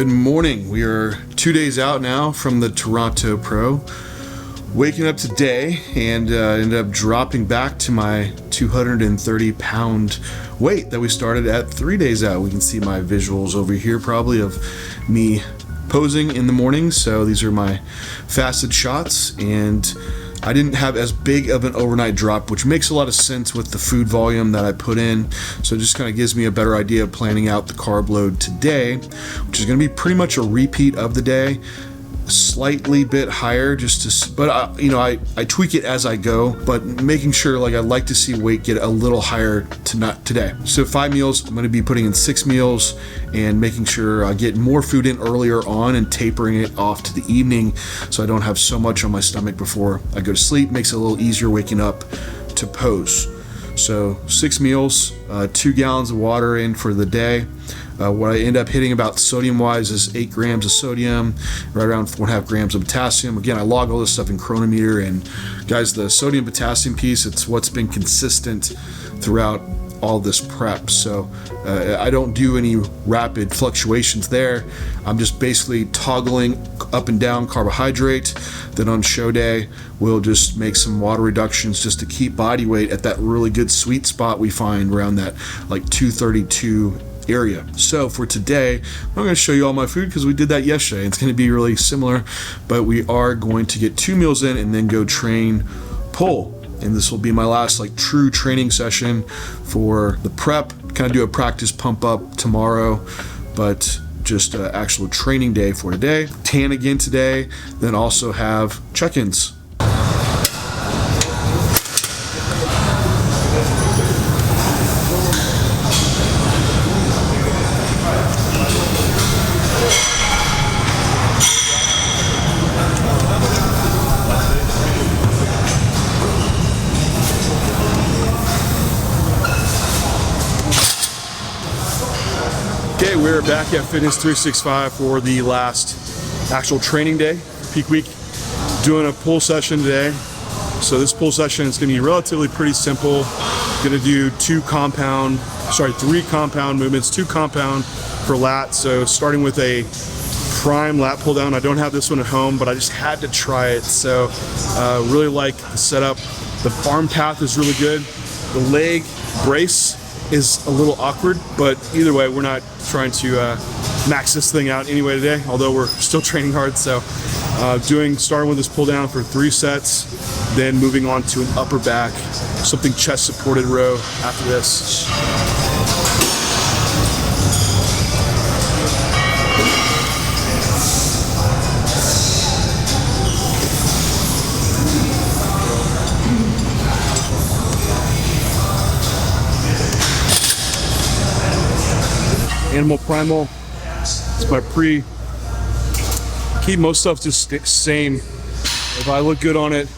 Good morning. We are 2 days out now from the Toronto Pro. Waking up today and ended up dropping back to my 230-pound weight that we started at 3 days out. We can see my visuals over here probably of me posing in the morning. So these are my fasted shots, and I didn't have as big of an overnight drop, which makes a lot of sense with the food volume that I put in. So it just kind of gives me a better idea of planning out the carb load today, which is going to be pretty much a repeat of the day. Slightly bit higher but I tweak it as I go, but making sure, like, I'd like to see weight get a little higher today. So 5 meals, I'm going to be putting in 6 meals and making sure I get more food in earlier on and tapering it off to the evening so I don't have so much on my stomach before I go to sleep. Makes it a little easier waking up to pose. So 6 meals, 2 gallons of water in for the day. What I end up hitting about sodium wise is 8 grams of sodium, right around 4.5 grams of potassium. Again, I log all this stuff in Chronometer, and guys, the sodium potassium piece, it's what's been consistent throughout all this prep. So I don't do any rapid fluctuations there. I'm just basically toggling up and down carbohydrate. Then on show day, we'll just make some water reductions just to keep body weight at that really good sweet spot we find around that like 232 area. So for today, I'm going to show you all my food because we did that yesterday. It's going to be really similar, but we are going to get 2 meals in and then go train pull. And this will be my last true training session for the prep. Kind of do a practice pump up tomorrow, but just an actual training day for today. Tan again today, then also have check-ins. Okay, we're back at Fitness 365 for the last actual training day, peak week. Doing a pull session today. So this pull session is going to be relatively pretty simple. Going to do 3 compound movements, 2 compound for lat. So starting with a prime lat pull down. I don't have this one at home, but I just had to try it. So really like the setup. The arm path is really good. The leg brace is a little awkward, but either way, we're not trying to max this thing out anyway today, although we're still training hard. So starting with this pull down for 3 sets, then moving on to an upper back, something chest supported row after this. Animal primal. It's my pre. Keep most stuff just same. If I look good on it,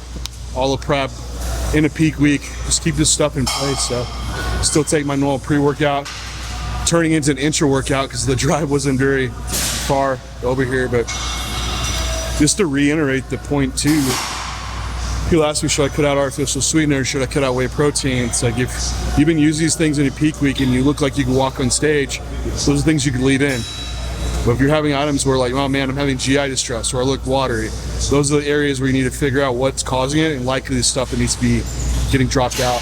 all the prep in a peak week, just keep this stuff in place. So still take my normal pre-workout, turning into an intra-workout because the drive wasn't very far over here. But just to reiterate the point too, people ask me, should I cut out artificial sweetener? Should I cut out whey protein? It's like, if you've been using these things in a peak week and you look like you can walk on stage, those are things you can leave in. But if you're having items where oh man, I'm having GI distress or I look watery, those are the areas where you need to figure out what's causing it and likely the stuff that needs to be getting dropped out.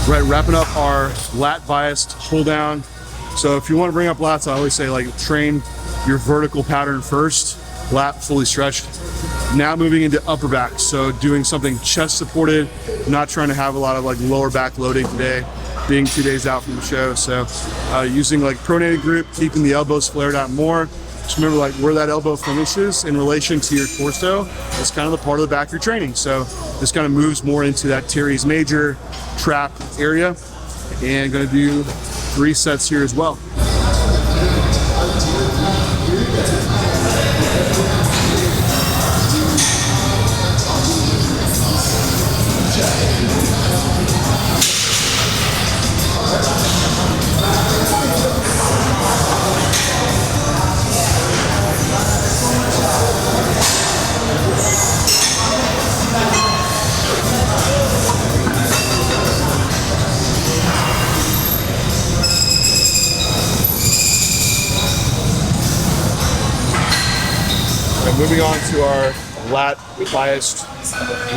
Right, wrapping up our lat biased pull down. So if you want to bring up lats, I always say train your vertical pattern first, lat fully stretched. Now moving into upper back. So doing something chest supported, not trying to have a lot of lower back loading today, being 2 days out from the show. So using pronated grip, keeping the elbows flared out more. Just remember where that elbow finishes in relation to your torso is kind of the part of the back you're training. So this kind of moves more into that teres major trap area, and going to do 3 sets here as well. Moving on to our lat biased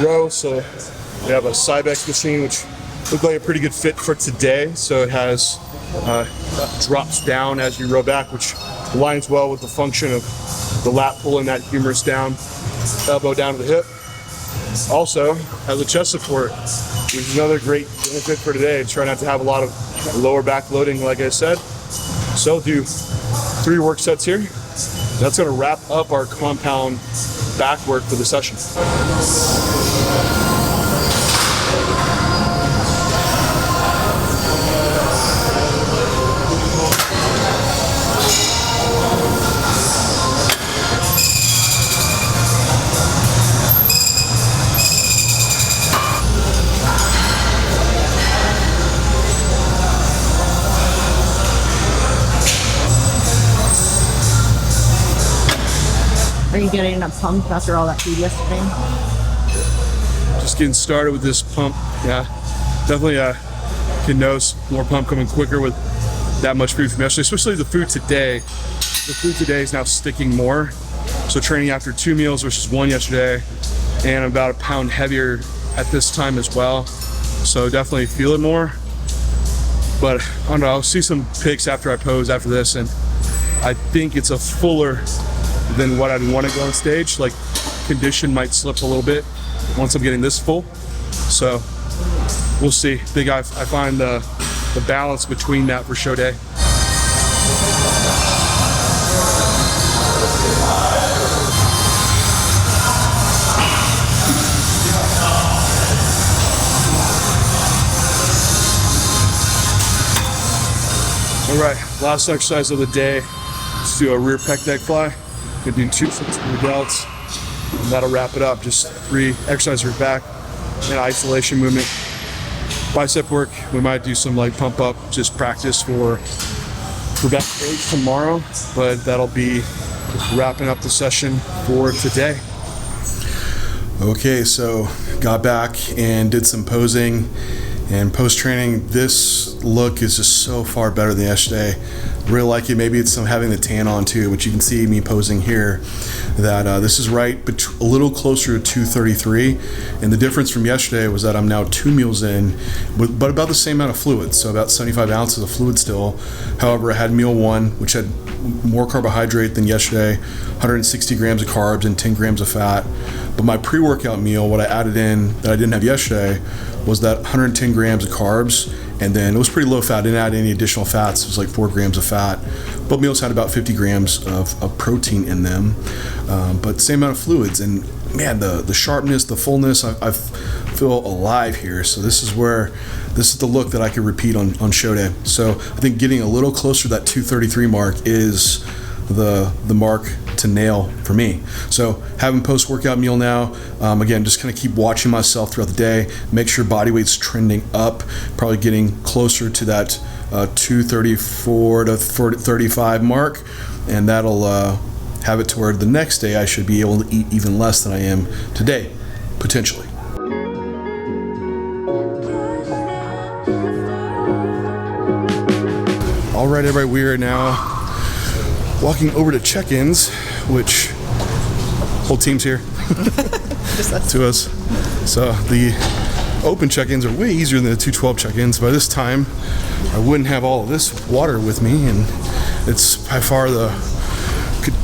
row. So we have a Cybex machine, which looked like a pretty good fit for today. So it has drops down as you row back, which aligns well with the function of the lat pulling that humerus down, elbow down to the hip. Also has a chest support, which is another great benefit for today. Try not to have a lot of lower back loading, like I said. So do 3 work sets here. That's going to wrap up our compound back work for the session. Are you getting enough pump after all that food yesterday? Just getting started with this pump. Yeah, definitely can notice more pump coming quicker with that much food from yesterday, especially the food today. The food today is now sticking more. So training after 2 meals versus 1 yesterday, and about a pound heavier at this time as well. So definitely feel it more. But I don't know, I'll see some pics after I pose after this, and I think it's a fuller than what I'd want to go on stage. Like, condition might slip a little bit once I'm getting this full. So we'll see. I think I find the balance between that for show day. All right, last exercise of the day. Let's do a rear pec deck fly. Gonna do 2 sets of the delts, and that'll wrap it up. Just 3 exercises your back and isolation movement. Bicep work, we might do some like pump up, just practice for backstage tomorrow, but that'll be wrapping up the session for today. Okay, so got back and did some posing and post training. This look is just so far better than yesterday. Really like it. Maybe it's some having the tan on too, which you can see me posing here, that this is right a little closer to 233, and the difference from yesterday was that I'm now 2 meals in, but about the same amount of fluid, so about 75 ounces of fluid still. However, I had meal 1, which had more carbohydrate than yesterday, 160 grams of carbs and 10 grams of fat. But my pre-workout meal, what I added in that I didn't have yesterday, was that 110 grams of carbs, and then it was pretty low fat. I didn't add any additional fats. It was like 4 grams of fat. Both meals had about 50 grams of protein in them, but same amount of fluids. And man, the sharpness, the fullness, I feel alive here. So this is the look that I could repeat on show day. So I think getting a little closer to that 233 mark is the mark to nail for me. So having post-workout meal now, again, just kind of keep watching myself throughout the day, make sure body weight's trending up, probably getting closer to that 234 to 35 mark, and that'll have it to where the next day I should be able to eat even less than I am today, potentially. All right, everybody, we are now walking over to check-ins, which whole team's here to us. So the open check-ins are way easier than the 212 check-ins. By this time, I wouldn't have all of this water with me, and it's by far the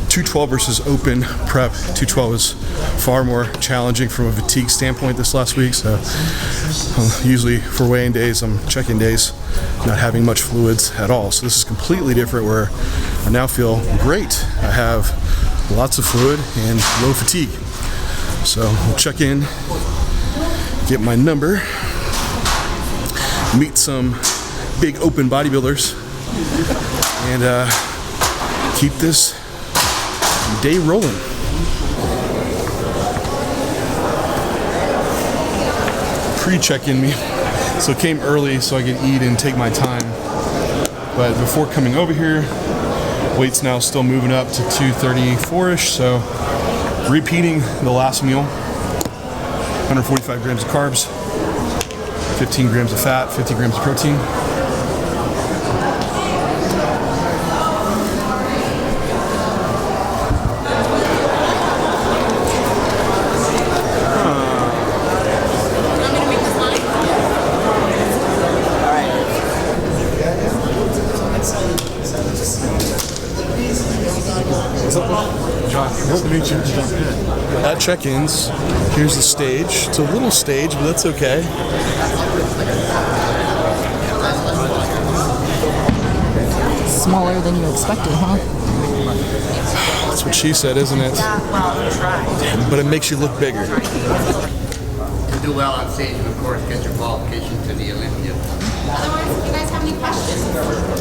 212 versus open prep. 212 is far more challenging from a fatigue standpoint this last week. So usually for weigh-in days, I'm check-in days, not having much fluids at all. So this is completely different, where I now feel great. I have lots of fluid and low fatigue. So we'll check in, get my number, meet some big open bodybuilders, and keep this day rolling. Pre-check-in me, so it came early so I could eat and take my time. But before coming over here, weight's now still moving up to 234-ish, so repeating the last meal. 145 grams of carbs, 15 grams of fat, 50 grams of protein. at check-ins. Here's the stage. It's a little stage, but that's okay. Smaller than you expected, huh? That's what she said, isn't it? But it makes you look bigger. To do well on stage, and of course, get your qualification to the Olympiad. Otherwise, if you guys have any questions,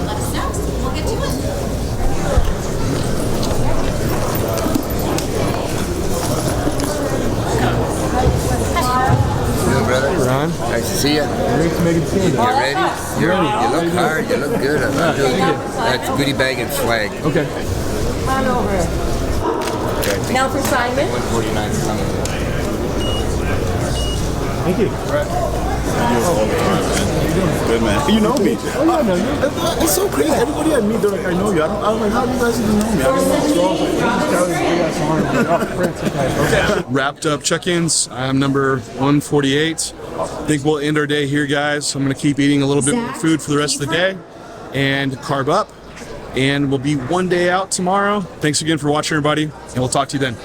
let us know. We'll get to it. Good, brother. Hey, Ron. Nice to see you. Ready to make it soon. You ready? You're ready. You look hard. You look good. I'm doing good. That's goodie bag and swag. Okay. Come on over. Now for Simon. 149 is coming. Thank you. Good, man. You know me. Oh, yeah, I know you. It's so crazy. Everybody I meet, they're like, I know you. I'm like, how do you guys even know me? I don't know. Wrapped up check-ins. I'm number 148. I think we'll end our day here, guys. I'm going to keep eating a little bit more food for the rest of the day and carb up. And we'll be one day out tomorrow. Thanks again for watching, everybody, and we'll talk to you then.